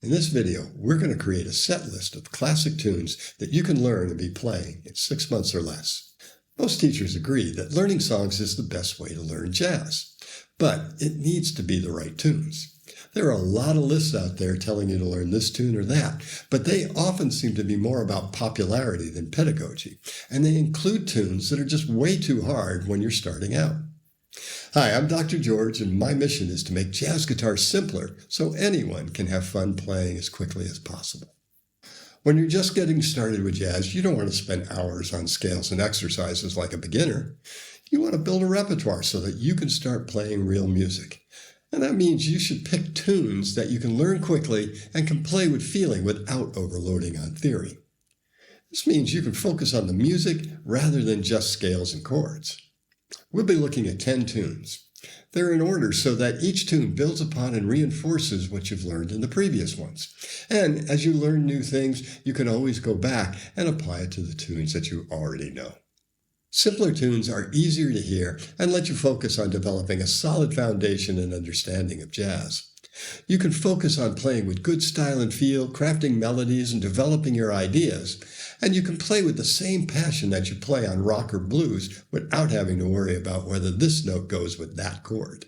In this video, we're going to create a set list of classic tunes that you can learn and be playing in 6 months or less. Most teachers agree that learning songs is the best way to learn jazz, but it needs to be the right tunes. There are a lot of lists out there telling you to learn this tune or that, but they often seem to be more about popularity than pedagogy, and they include tunes that are just way too hard when you're starting out. Hi, I'm Dr. George, and my mission is to make jazz guitar simpler so anyone can have fun playing as quickly as possible. When you're just getting started with jazz, you don't want to spend hours on scales and exercises like a beginner. You want to build a repertoire so that you can start playing real music. And that means you should pick tunes that you can learn quickly and can play with feeling without overloading on theory. This means you can focus on the music rather than just scales and chords. We'll be looking at 10 tunes. They're in order so that each tune builds upon and reinforces what you've learned in the previous ones. And as you learn new things, you can always go back and apply it to the tunes that you already know. Simpler tunes are easier to hear and let you focus on developing a solid foundation and understanding of jazz. You can focus on playing with good style and feel, crafting melodies, and developing your ideas. And you can play with the same passion that you play on rock or blues without having to worry about whether this note goes with that chord.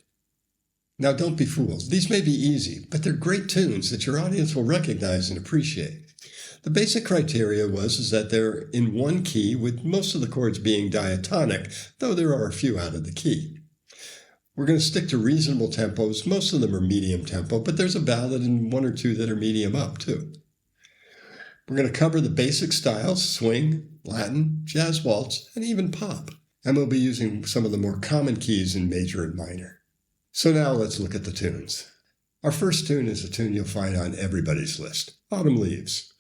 Now, don't be fooled. These may be easy, but they're great tunes that your audience will recognize and appreciate. The basic criteria is that they're in one key, with most of the chords being diatonic, though there are a few out of the key. We're going to stick to reasonable tempos. Most of them are medium tempo, but there's a ballad and one or two that are medium up too. We're going to cover the basic styles: swing, Latin, jazz waltz, and even pop. And we'll be using some of the more common keys in major and minor. So now let's look at the tunes. Our first tune is a tune you'll find on everybody's list: Autumn Leaves.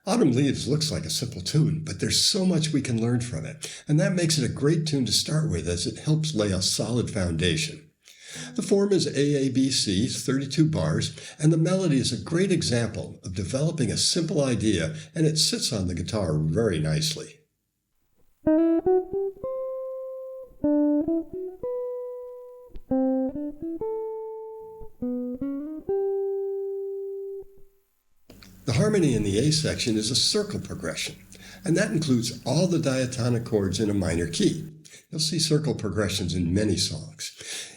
Autumn Leaves looks like a simple tune, but there's so much we can learn from it, and that makes it a great tune to start with as it helps lay a solid foundation. The form is AABC, 32 bars, and the melody is a great example of developing a simple idea, and it sits on the guitar very nicely. The harmony in the A section is a circle progression, and that includes all the diatonic chords in a minor key. You'll see circle progressions in many songs.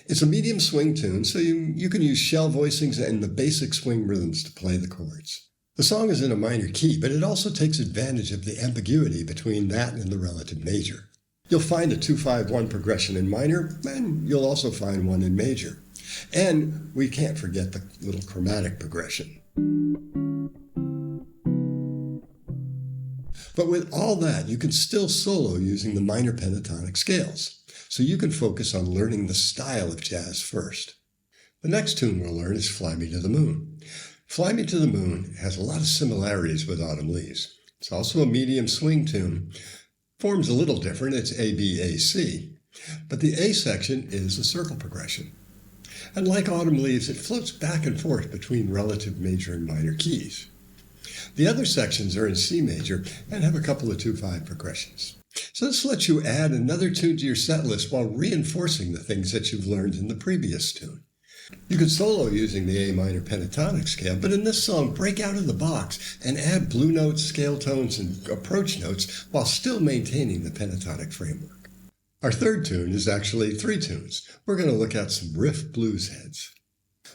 It's a medium swing tune, so you can use shell voicings and the basic swing rhythms to play the chords. The song is in a minor key, but it also takes advantage of the ambiguity between that and the relative major. You'll find a 2-5-1 progression in minor, and you'll also find one in major. And we can't forget the little chromatic progression. But with all that, you can still solo using the minor pentatonic scales, so you can focus on learning the style of jazz first. The next tune we'll learn is Fly Me to the Moon. Fly Me to the Moon has a lot of similarities with Autumn Leaves. It's also a medium swing tune. Form's a little different, it's A-B-A-C, but the A section is a circle progression. And like Autumn Leaves, it floats back and forth between relative major and minor keys. The other sections are in C major and have a couple of 2-5 progressions. So this lets you add another tune to your set list while reinforcing the things that you've learned in the previous tune. You could solo using the A minor pentatonic scale, but in this song, break out of the box and add blue notes, scale tones, and approach notes while still maintaining the pentatonic framework. Our third tune is actually 3 tunes. We're going to look at some riff blues heads.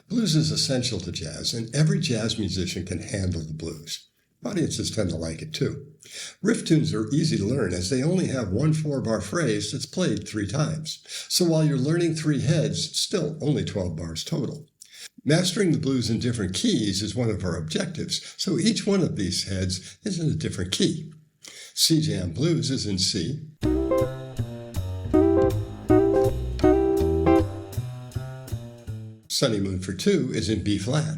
Blues is essential to jazz, and every jazz musician can handle the blues. Audiences tend to like it too. Riff tunes are easy to learn as they only have one 4-bar phrase that's played 3 times. So while you're learning 3 heads, it's still only 12 bars total. Mastering the blues in different keys is one of our objectives, so each one of these heads is in a different key. C-Jam Blues is in C. Sunny Moon for 2 is in B flat.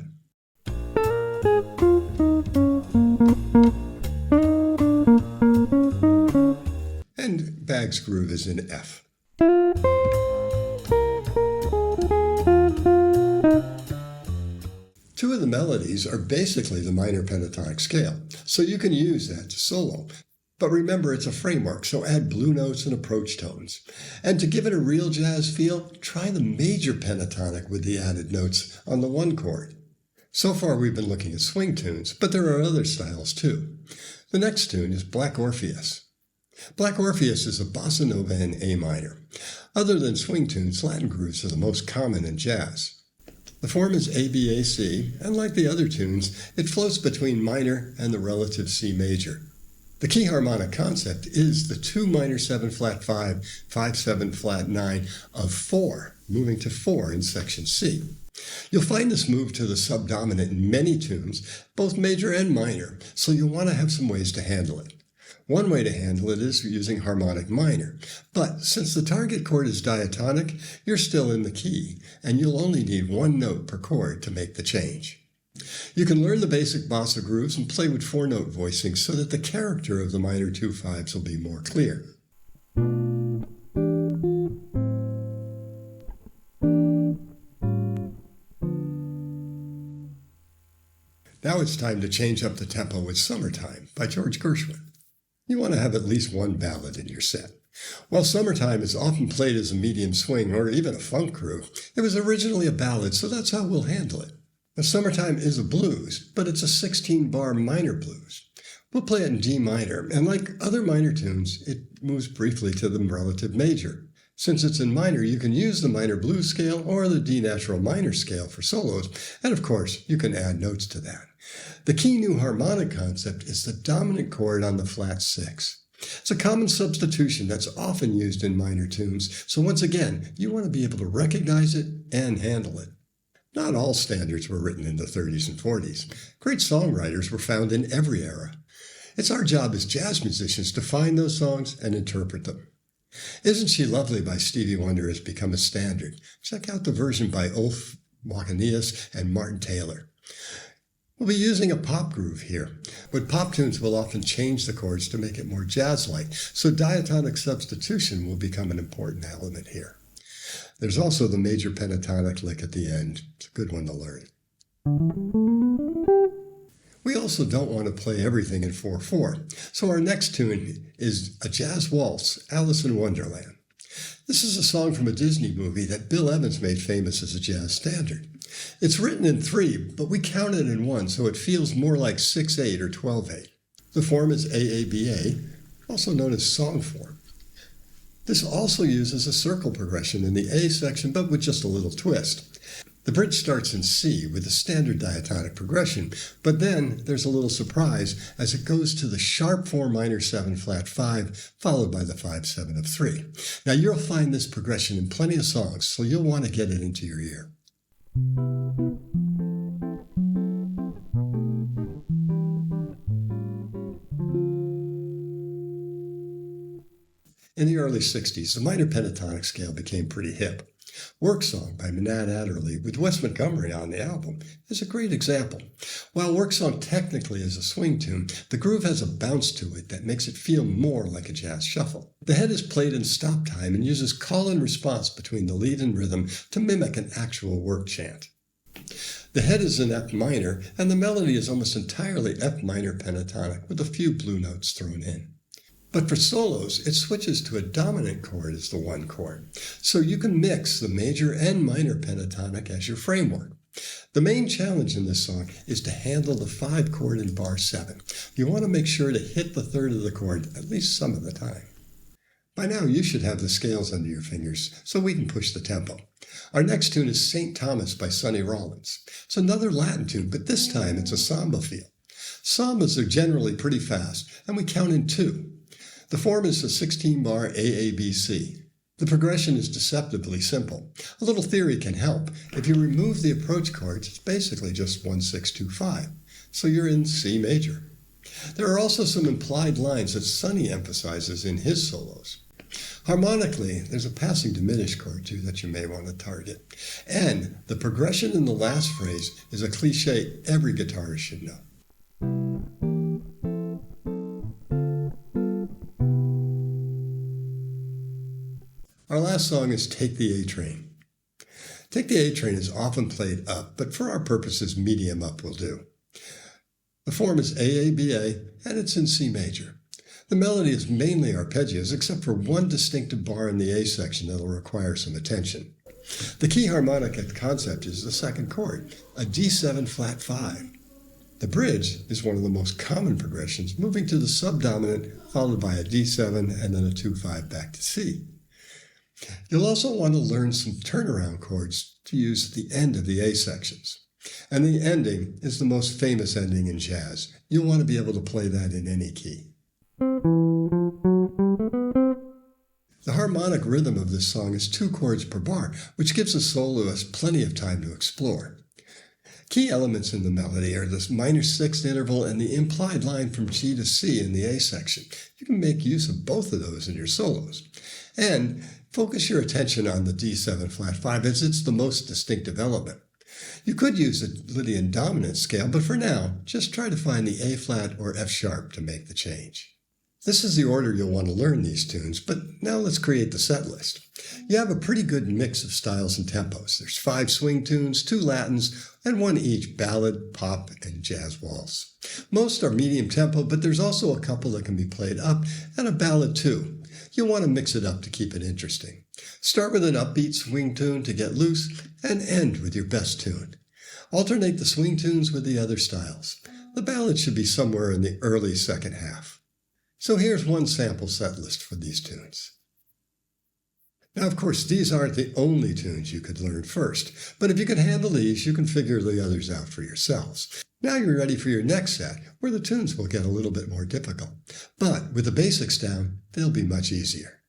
And Bag's Groove is in F. Two of the melodies are basically the minor pentatonic scale, so you can use that to solo. But remember, it's a framework, so add blue notes and approach tones. And to give it a real jazz feel, try the major pentatonic with the added notes on the 1 chord. So far we've been looking at swing tunes, but there are other styles too. The next tune is Black Orpheus. Black Orpheus is a bossa nova in A minor. Other than swing tunes, Latin grooves are the most common in jazz. The form is ABAC, and like the other tunes, it floats between minor and the relative C major. The key harmonic concept is the 2 minor 7 flat 5, 5 7 flat 9 of 4, moving to 4 in section C. You'll find this move to the subdominant in many tunes, both major and minor, so you'll want to have some ways to handle it. One way to handle it is using harmonic minor, but since the target chord is diatonic, you're still in the key, and you'll only need one note per chord to make the change. You can learn the basic bossa grooves and play with 4-note voicing so that the character of the minor 2/5s will be more clear. Now it's time to change up the tempo with Summertime by George Gershwin. You want to have at least one ballad in your set. While Summertime is often played as a medium swing or even a funk groove, it was originally a ballad, so that's how we'll handle it. Now, Summertime is a blues, but it's a 16-bar minor blues. We'll play it in D minor, and like other minor tunes, it moves briefly to the relative major. Since it's in minor, you can use the minor blues scale or the D natural minor scale for solos, and of course, you can add notes to that. The key new harmonic concept is the dominant chord on the flat 6. It's a common substitution that's often used in minor tunes, so once again, you want to be able to recognize it and handle it. Not all standards were written in the 30s and 40s. Great songwriters were found in every era. It's our job as jazz musicians to find those songs and interpret them. Isn't She Lovely by Stevie Wonder has become a standard. Check out the version by Ulf Wacanius and Martin Taylor. We'll be using a pop groove here, but pop tunes will often change the chords to make it more jazz-like, so diatonic substitution will become an important element here. There's also the major pentatonic lick at the end. It's a good one to learn. We also don't want to play everything in 4/4, so our next tune is a jazz waltz, Alice in Wonderland. This is a song from a Disney movie that Bill Evans made famous as a jazz standard. It's written in 3, but we count it in 1, so it feels more like 6/8 or 12/8. The form is AABA, also known as song form. This also uses a circle progression in the A section, but with just a little twist. The bridge starts in C with a standard diatonic progression, but then there's a little surprise as it goes to the sharp 4 minor 7 flat 5, followed by the 5/7 of 3. Now you'll find this progression in plenty of songs, so you'll want to get it into your ear. In the early 60s, the minor pentatonic scale became pretty hip. Work Song by Manatt Adderley, with Wes Montgomery on the album, is a great example. While Work Song technically is a swing tune, the groove has a bounce to it that makes it feel more like a jazz shuffle. The head is played in stop time and uses call and response between the lead and rhythm to mimic an actual work chant. The head is in F minor, and the melody is almost entirely F minor pentatonic with a few blue notes thrown in. But for solos, it switches to a dominant chord as the 1 chord, so you can mix the major and minor pentatonic as your framework. The main challenge in this song is to handle the 5 chord in bar 7. You want to make sure to hit the third of the chord at least some of the time. By now you should have the scales under your fingers, so we can push the tempo. Our next tune is St. Thomas by Sonny Rollins. It's another Latin tune, but this time it's a samba feel. Sambas are generally pretty fast, and we count in 2. The form is a 16-bar AABC. The progression is deceptively simple. A little theory can help. If you remove the approach chords, it's basically just 1 6 2 5. So you're in C major. There are also some implied lines that Sonny emphasizes in his solos. Harmonically, there's a passing diminished chord too that you may want to target. And the progression in the last phrase is a cliche every guitarist should know. Our last song is Take the A-Train. Take the A-Train is often played up, but for our purposes, medium up will do. The form is AABA, and it's in C major. The melody is mainly arpeggios, except for one distinctive bar in the A section that will require some attention. The key harmonic concept is the second chord, a D7 flat 5. The bridge is one of the most common progressions, moving to the subdominant, followed by a D7 and then a 2-5 back to C. You'll also want to learn some turnaround chords to use at the end of the A sections. And the ending is the most famous ending in jazz. You'll want to be able to play that in any key. The harmonic rhythm of this song is 2 chords per bar, which gives the soloist plenty of time to explore. Key elements in the melody are this minor sixth interval and the implied line from G to C in the A section. You can make use of both of those in your solos. And focus your attention on the D7 flat 5 as it's the most distinctive element. You could use a Lydian dominant scale, but for now, just try to find the A flat or F sharp to make the change. This is the order you'll want to learn these tunes, but now let's create the set list. You have a pretty good mix of styles and tempos. There's 5 swing tunes, 2 Latins, and 1 each ballad, pop, and jazz waltz. Most are medium tempo, but there's also a couple that can be played up, and a ballad too. You'll want to mix it up to keep it interesting. Start with an upbeat swing tune to get loose, and end with your best tune. Alternate the swing tunes with the other styles. The ballad should be somewhere in the early second half. So here's one sample set list for these tunes. Now, of course, these aren't the only tunes you could learn first, but if you can handle these, you can figure the others out for yourselves. Now you're ready for your next set, where the tunes will get a little bit more difficult. But with the basics down, they'll be much easier.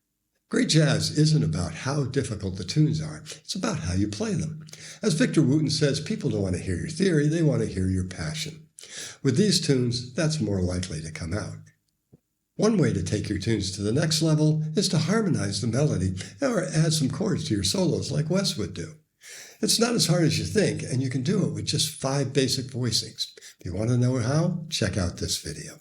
Great jazz isn't about how difficult the tunes are, it's about how you play them. As Victor Wooten says, people don't want to hear your theory, they want to hear your passion. With these tunes, that's more likely to come out. One way to take your tunes to the next level is to harmonize the melody or add some chords to your solos like Wes would do. It's not as hard as you think, and you can do it with just 5 basic voicings. If you want to know how, check out this video.